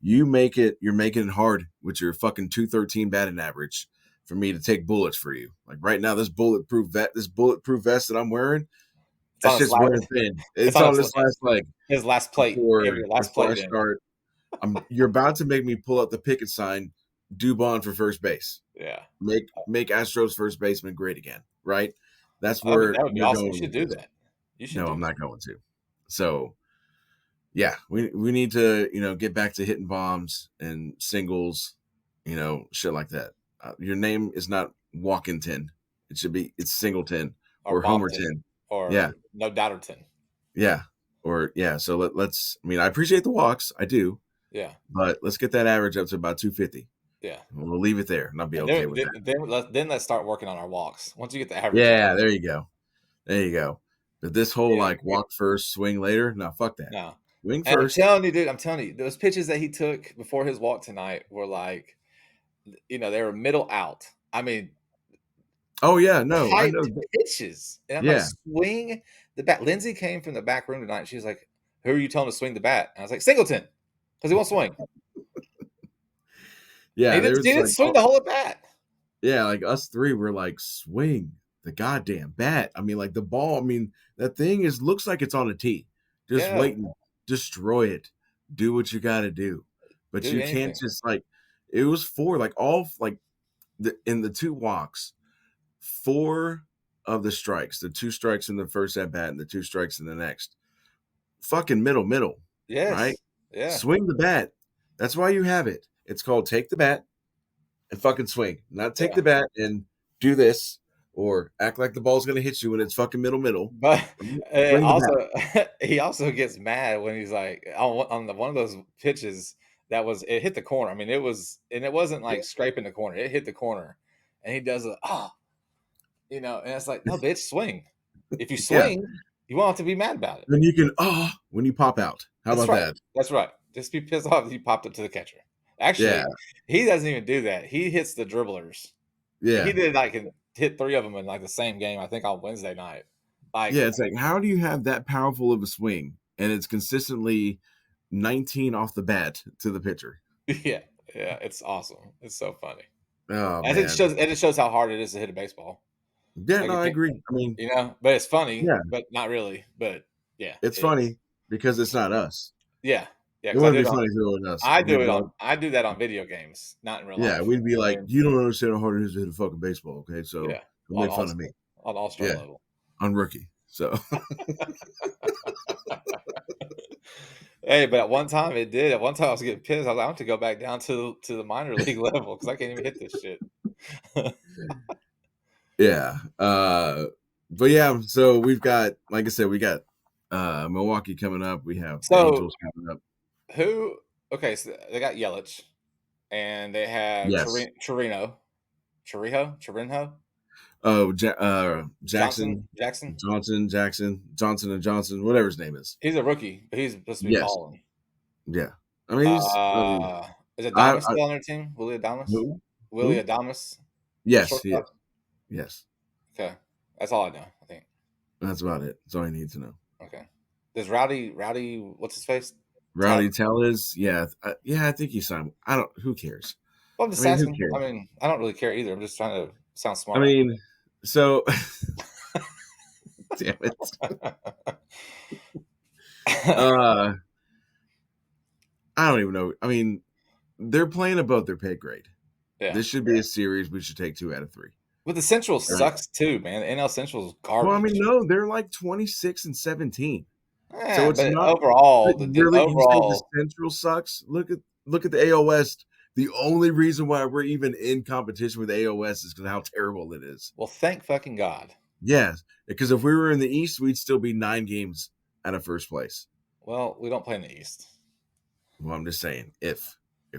You're making it hard with your fucking 213 batting average for me to take bullets for you. Like right now, this bulletproof vest that I'm wearing, It's that on its shit's last wearing thin. it's It's on on its this last leg his last plate. You have your last before I plate in. start. You're about to make me pull up the picket sign, Dubon for first base. Yeah. Make Astros first baseman great again, right? That's where That would be we're awesome. You going should with do this. that. You should No, do I'm that. not going to. So yeah, we need to, get back to hitting bombs and singles, shit like that. Your name is not Walkington. It's Singleton Or or Bompton Homerton. Yeah, or no Dotterton. yeah, or yeah. So let's. I mean, I appreciate the walks, I do, Yeah. but let's get that average up to about 250. Yeah. We'll leave it there, and I'll be And okay with that. then let's start working on our walks. Once you get the average up. Yeah, there you go. There you go. But this whole Yeah. like walk first, swing later, no, fuck that. No. Swing And I'm first. telling you, dude, I'm telling you, those pitches that he took before his walk tonight were like, they were middle out. I mean, Oh yeah, no, I tight know. pitches. And I'm like, Yeah, swing the bat. Lindsay came from the back room tonight. She's like, who are you telling to swing the bat? And I was like, Singleton, because he won't swing. And yeah. he There's didn't like, swing the whole at bat. yeah, like us three were like, swing the goddamn bat. I mean, like the ball. I mean, that thing looks like it's on a tee. Just Yeah. wait and destroy it. Do what you got to do, but Do you can't anything. just like. It was four, like all like in the two walks, four of the strikes, the two strikes in the first at bat and the two strikes in the next. Fucking middle, right? Yes. Yeah. Swing the bat. That's why you have it. It's called take the bat and fucking swing. Not take the Yeah. bat and do this or act like the ball's gonna hit you when it's fucking middle. But Swing the also, bat. he also gets mad when he's like on one of those pitches it hit the corner. I mean, it wasn't like scraping the corner. It hit the corner, and he does and it's like, no, bitch, swing. If you Yeah. swing, you won't have to be mad about it. Then you can when you pop out. How That's about right. that? That's right. Just be pissed off that you popped it to the catcher. Yeah. Actually, he doesn't even do that. He hits the dribblers. He Yeah. did hit three of them in like the same game. I think on Wednesday night. Like, Yeah. It's like, how do you have that powerful of a swing and it's consistently 19 off the bat to the pitcher? yeah, yeah, it's awesome. It's so funny. Oh And man. it just shows how hard it is to hit a baseball. Yeah, Like no, you I think, agree. I mean, but it's funny, yeah, but not really. But yeah, it's funny because it's not us. yeah, yeah. It Because wouldn't be funny if it was us. We'd be like, I do that on video games, not in real yeah, life. we'd be You know what like, I mean? you don't understand how hard it is to hit a fucking baseball, okay? So Yeah, don't make fun of me. on all star Yeah, level. on rookie. So Hey, but at one time it did. At one time I was getting pissed. I was like, I want to go back down to the minor league level because I can't even hit this shit. yeah. But yeah, so we've got, like I said, we got Milwaukee coming up. We have the So Angels coming up. who? Okay, so they got Yelich, and they have Yes. Chirino, Oh, Jackson, Jackson. Johnson and Johnson, whatever his name is. He's a rookie, but he's supposed to be Yes. balling. Yeah. I mean, Is Adamas I still on their team? Willie Adamas? who? Willie Who? Adamas, the Yes, he is. shortstop. Yes. Okay, that's all I know. I think. That's about it. That's all you need to know. Okay. Does Rowdy, what's his face? Rowdy Tellez, yeah, yeah, I think he signed. I don't. Who cares? Well, I'm I just mean, who asking. cares? I mean, I don't really care either. I'm just trying to sound I smart. mean, so damn it. Uh, I don't even know. I mean, they're playing above their pay grade. Yeah. This should be a series we should take 2 out of 3. But the Central Right? sucks too, man. The NL Central is Well, I mean, garbage. no, they're like 26 and 17. So it's But not overall, really. You say the overall, Central sucks. look at the AL West. The only reason why we're even in competition with the AL West is because how terrible it is. Well, thank fucking God. Yes, because if we were in the East, we'd still be 9 games out of first place. Well, we don't play in the East. Well, I'm just saying, if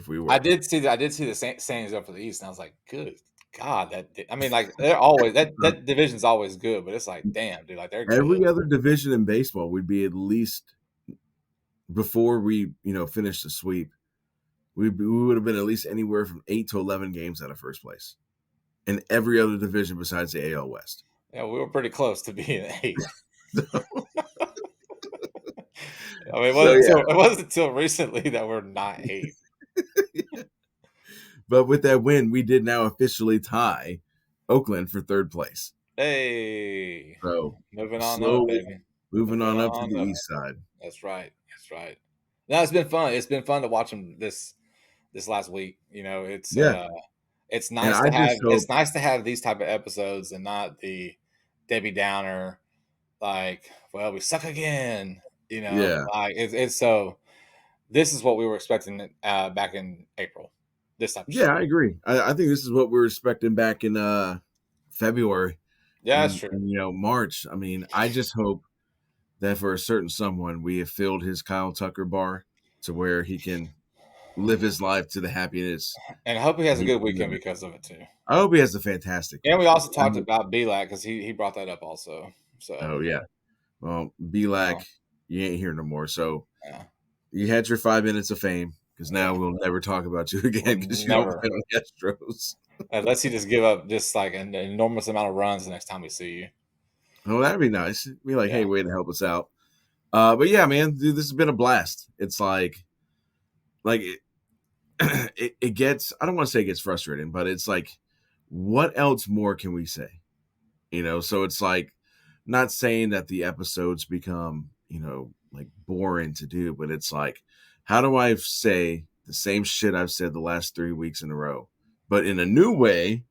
we I were, did see that. I did see the standings up for the East, and I was like, "Good God!" I mean, like they're always that division's always good, but it's like, damn, dude, like they're good. every other division in baseball would be at least before we finish the sweep. We would have been at least anywhere from 8 to 11 games out of first place in every other division besides the AL West. Yeah, we were pretty close to being 8. So, I mean, so yeah, it wasn't until recently that we're not 8. but with that win, we did now officially tie Oakland for third place. Hey, So moving on up, slowly baby. moving Moving on up to the on up. east side. That's right. That's right. No, it's been fun. It's been fun to watch them this last week. Yeah, It's and nice I to have just hope, these type of episodes and not the Debbie Downer, like, well, we suck again. yeah, Like it's so. This is what we were expecting back in April. This type of yeah, shit. I agree. I think this is what we're expecting back in February Yeah, that's and, true. and March. I mean, I just hope that for a certain someone, we have filled his Kyle Tucker bar to where he can live his life to the happiness. And I hope he has a He good can weekend live it. because of it too. I hope he has a fantastic And we weekend. also talked about Belak because he brought that up also. So Oh yeah. Well, be like no, you ain't here no more. So yeah, you had your 5 minutes of fame because now yeah, we'll never talk about you again because we'll you don't never play on the Astros. unless you just give up just like an enormous amount of runs the next time we see you. Oh, that'd be nice. Be like, hey, Yeah, way to help us out. But yeah, man, dude, this has been a blast. It's like it gets. I don't want to say it gets frustrating, but it's like, what else more can we say? So it's like, not saying that the episodes become like boring to do, but it's like, how do I say the same shit I've said the last 3 weeks in a row, but in a new way,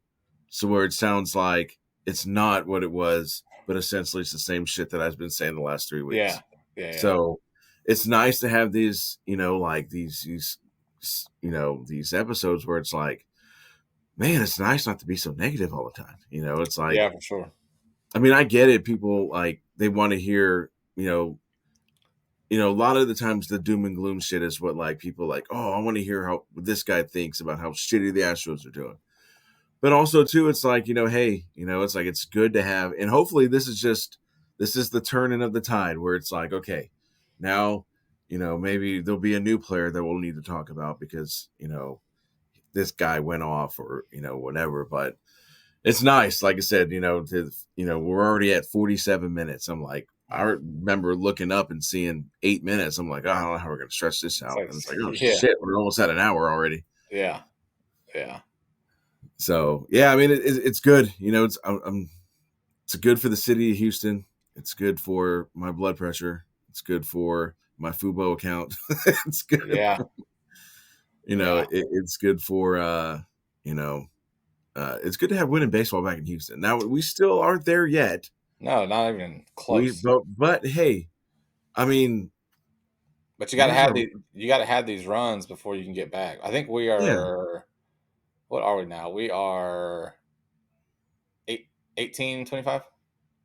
so where it sounds like it's not what it was, but essentially it's the same shit that I've been saying the last three yeah, weeks. yeah, yeah, So it's nice to have these, like these episodes where it's like, man, it's nice not to be so negative all the time. It's like, yeah, for sure. I mean, I get it. People like they want to hear, a lot of the times the doom and gloom shit is what like people like, oh, I want to hear how this guy thinks about how shitty the Astros are doing. But also too, it's like, hey, it's like it's good to have, and hopefully this is the turning of the tide where it's like, okay, now, maybe there'll be a new player that we'll need to talk about because, this guy went off or, whatever. But it's nice, like I said, we're already at 47 minutes. I'm like, I Mhm. remember looking up and seeing 8 minutes. I'm like, oh, I don't know how we're gonna stretch this It's out. like And it's like, oh yeah, shit, we're almost at an hour already. yeah, yeah, So yeah, I mean, it's good. It's good for the city of Houston. It's good for my blood pressure. It's good for my Fubo account. It's good. yeah, yeah. It's good for you know, it's good to have winning baseball back in Houston. Now we still aren't there yet. No, not even We close. but hey, I mean, But we have a you got to have these runs before you can get back. I think we yeah, are. What are we now? We are 8, 18, 25,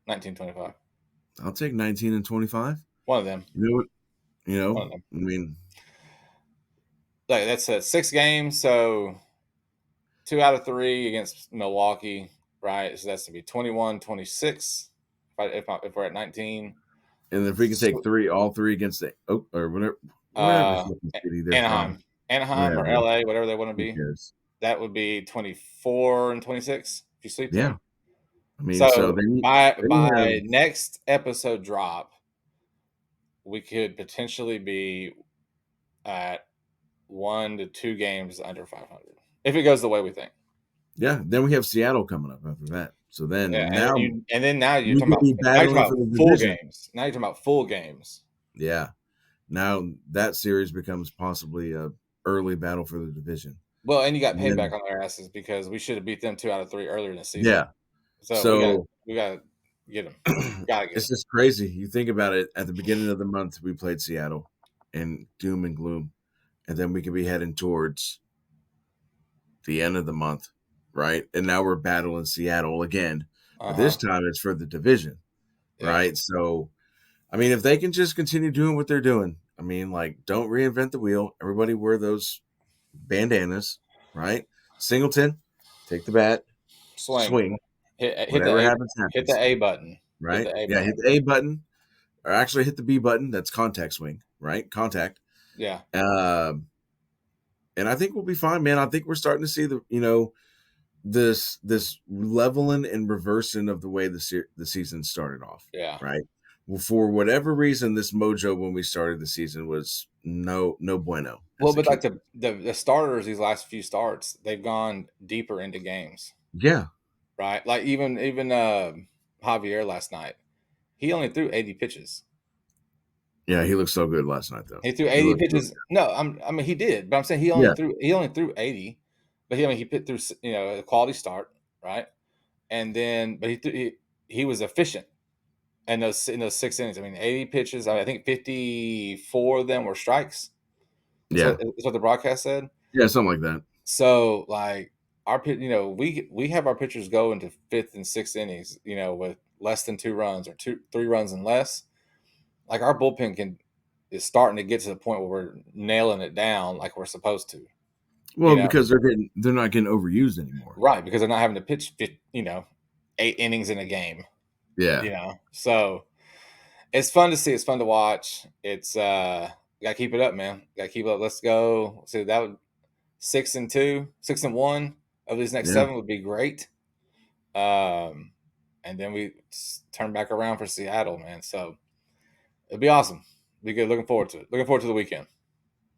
19, 25. I'll take 19 and 25. One of them. You know what? One of them. I mean, Like that's 6 games, so 2 out of 3 against Milwaukee, right? So that's to be 21, 26. If we're at 19, and if we can take all three against the or whatever uh, fucking city they're from, Anaheim or whatever, LA, whatever they want to who be, cares? that would be 24 and 26 if you sweep Yeah, them. I mean, so So then you have by next episode drop, we could potentially be at 1 to 2 games under 500 if it goes the way we think. yeah, then we have Seattle coming up after that. So Yeah, then now and then now we could be you're talking battling about for the full division. games. Now you're talking about full games. Yeah, now that series becomes possibly a early battle for the division. Well, and you got And payback then on their asses because we should have beat them 2 out of 3 earlier in the season. yeah, So so we got to get them. Got to get it's them. just crazy. You think about it. At the beginning of the month, we played Seattle, and doom and gloom. and then we could be heading towards the end of the month, right? And now we're battling Seattle again, but this Uh-huh. time it's for the division, Yeah. right? So, I mean, if they can just continue doing what they're doing, I mean, like, don't reinvent the wheel. Everybody wear those bandanas, right? Singleton, take the bat, Swing. swing. Hit the Whatever A happens, hit the happens, A button. Hit right? the A Yeah, hit button. the A button, or actually hit the B button. That's contact swing, right? Contact. Yeah. Um, and I think we'll be fine, man. I think we're starting to see this leveling and reversing of the way the season started off, Yeah. right? Well, for whatever reason, this mojo when we started the season was no bueno, Well, as the but like kids. the starters, these last few starts, they've gone deeper into games, Yeah, right? Like even Javier last night, he only threw 80 pitches. yeah, he looked so good last night, though. He threw He 80 looked really pitches. No, I mean he did, but I'm saying good. Yeah, he only threw 80, but he put through a quality start, right? And then but he was efficient in those 6 innings. I mean 80 pitches. I think 54 of them were strikes. yeah, Is what the broadcast said. yeah, something like that. So like we have our pitchers go into fifth and sixth innings, with less than 2 runs or 3 runs and less. Like our bullpen is starting to get to the point where we're nailing it down like we're supposed to, Well, because they're not getting overused anymore. right? Because they're not having to pitch, 8 innings in a game, Yeah, So it's fun to see. It's fun to watch. It's gotta keep it up, man. Gotta keep it up. Let's go. So that would 6-2, 6-1 of these next yeah, seven would be great. Um, and then we turn back around for Seattle, man. So it'd be awesome. Be good. Looking forward to it. Looking forward to the weekend.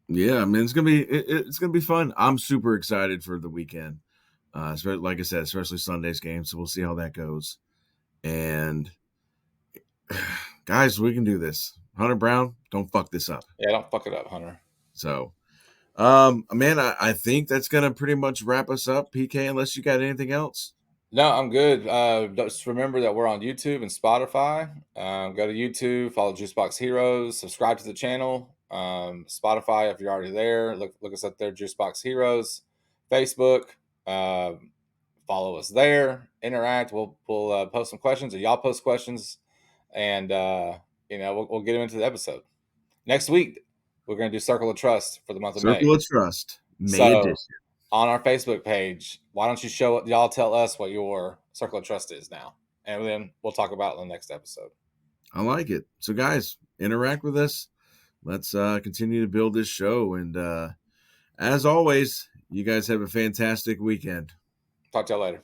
yeah. I mean, it's gonna be fun. I'm super excited for the weekend. Like I said, especially Sunday's game. So we'll see how that goes. And guys, we can do this. Hunter Brown, don't fuck this up. Yeah, don't fuck it up, Hunter. So, man, I think that's gonna pretty much wrap us up, PK. Unless you got anything else. No, I'm good. Just remember that we're on YouTube and Spotify. Go to YouTube, follow Juicebox Heroes, subscribe to the channel. Spotify, if you're already there, look us up there, Juicebox Heroes. Facebook, uh, follow us there. Interact. We'll post some questions, or y'all post questions, and we'll get them into the episode next week. We're gonna do Circle of Trust for the month of May. Circle of Trust, May So edition. on our Facebook page, why don't you y'all tell us what your circle of trust is now, and then we'll talk about it in the next episode. I like it. So, guys, interact with us. Let's continue to build this show. And as always, you guys have a fantastic weekend. Talk to y'all later.